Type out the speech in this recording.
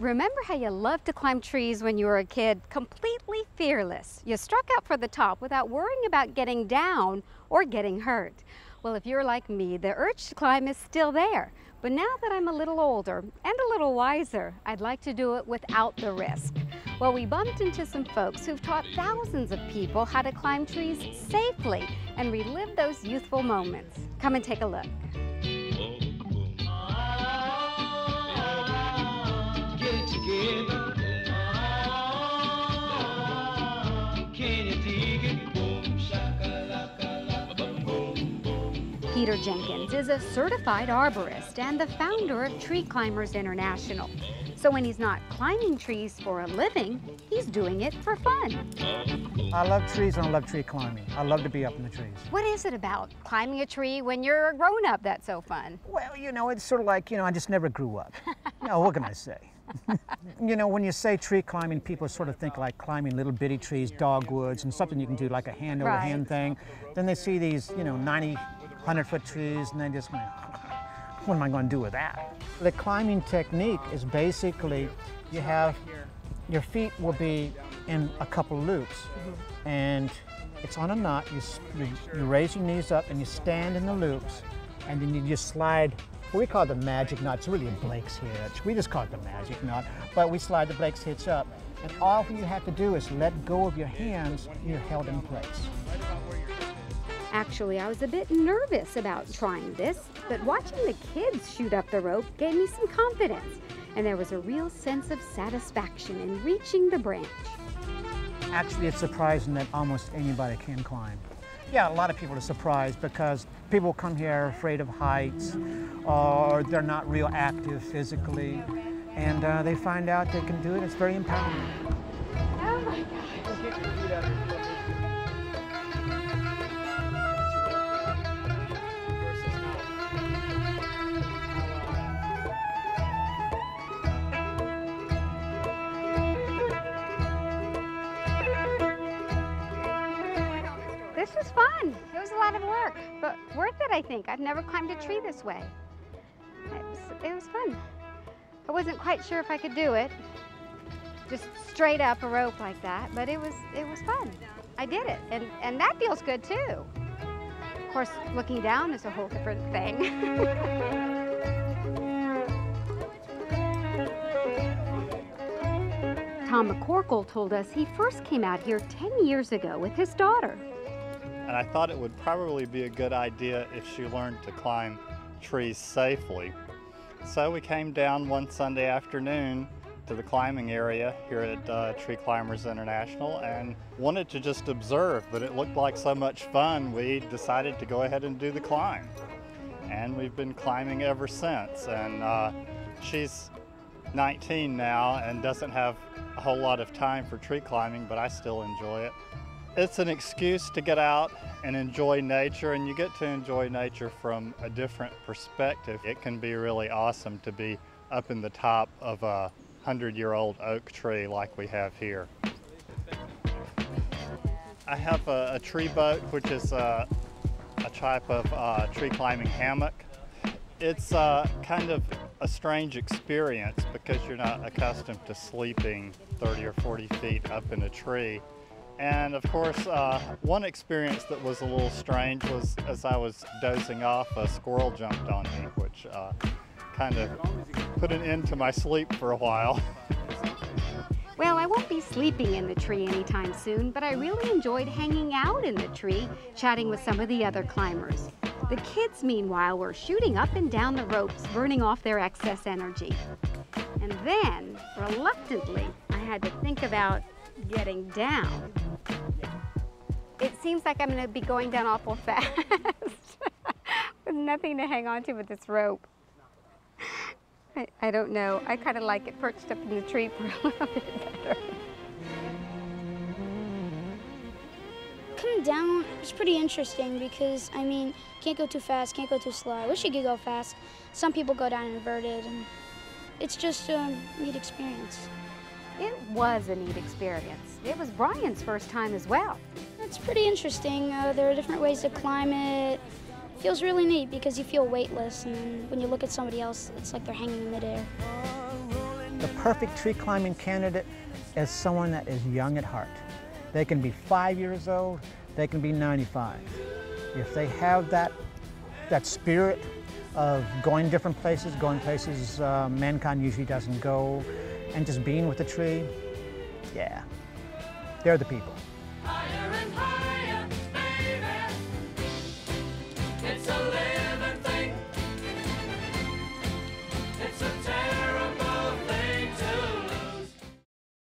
Remember how you loved to climb trees when you were a kid? Completely fearless. You struck out for the top without worrying about getting down or getting hurt. Well, if you're like me, the urge to climb is still there. But now that I'm a little older and a little wiser, I'd like to do it without the risk. Well, we bumped into some folks who've taught thousands of people how to climb trees safely and relive those youthful moments. Come and take a look. Peter Jenkins is a certified arborist and the founder of Treeclimbers International. So when he's not climbing trees for a living, he's doing it for fun. I love trees and I love tree climbing. I love to be up in the trees. What is it about climbing a tree when you're a grown-up that's so fun? Well, you know, it's sort of like, I just never grew up. What can I say? When you say tree climbing, people sort of think like climbing little bitty trees, dogwoods, and something you can do like a hand-over-hand thing. Then they see these, 90, 100-foot trees, and they just go, what am I going to do with that? The climbing technique is basically, your feet will be in a couple loops, and it's on a knot. You raise your knees up and you stand in the loops, and then you just slide. What we call the magic knot. It's really a Blake's hitch. We just call it the magic knot, but we slide the Blake's hitch up, and all you have to do is let go of your hands, and you're held in place. Actually, I was a bit nervous about trying this, but watching the kids shoot up the rope gave me some confidence, and there was a real sense of satisfaction in reaching the branch. Actually, it's surprising that almost anybody can climb. Yeah, a lot of people are surprised because people come here afraid of heights, or they're not real active physically, and they find out they can do it. It's very empowering. Oh my gosh. This was fun. It was a lot of work, but worth it, I think. I've never climbed a tree this way. It was fun. I wasn't quite sure if I could do it, just straight up a rope like that, but it was fun. I did it, and that feels good too. Of course, looking down is a whole different thing. Tom McCorkle told us he first came out here 10 years ago with his daughter. And I thought it would probably be a good idea if she learned to climb trees safely. So we came down one Sunday afternoon to the climbing area here at Treeclimbers International and wanted to just observe, but it looked like so much fun we decided to go ahead and do the climb. And we've been climbing ever since. And she's 19 now and doesn't have a whole lot of time for tree climbing, but I still enjoy it. It's an excuse to get out and enjoy nature, and you get to enjoy nature from a different perspective. It can be really awesome to be up in the top of a 100-year-old oak tree like we have here. I have a tree boat, which is a type of tree climbing hammock. It's kind of a strange experience because you're not accustomed to sleeping 30 or 40 feet up in a tree. And of course, one experience that was a little strange was as I was dozing off, a squirrel jumped on me, which kind of put an end to my sleep for a while. Well, I won't be sleeping in the tree anytime soon, but I really enjoyed hanging out in the tree, chatting with some of the other climbers. The kids, meanwhile, were shooting up and down the ropes, burning off their excess energy. And then, reluctantly, I had to think about getting down. It seems like I'm going to be going down awful fast with nothing to hang on to but this rope. I don't know. I kind of like it perched up in the tree for a little bit better. Coming down was pretty interesting because, can't go too fast, can't go too slow. I wish you could go fast. Some people go down inverted, and it's just a neat experience. It was a neat experience. It was Brian's first time as well. It's pretty interesting. There are different ways to climb it. It feels really neat because you feel weightless, and when you look at somebody else, it's like they're hanging in midair. The perfect tree climbing candidate is someone that is young at heart. They can be 5 years old, they can be 95. If they have that spirit of going different places, going places mankind usually doesn't go, and just being with the tree, yeah, they're the people.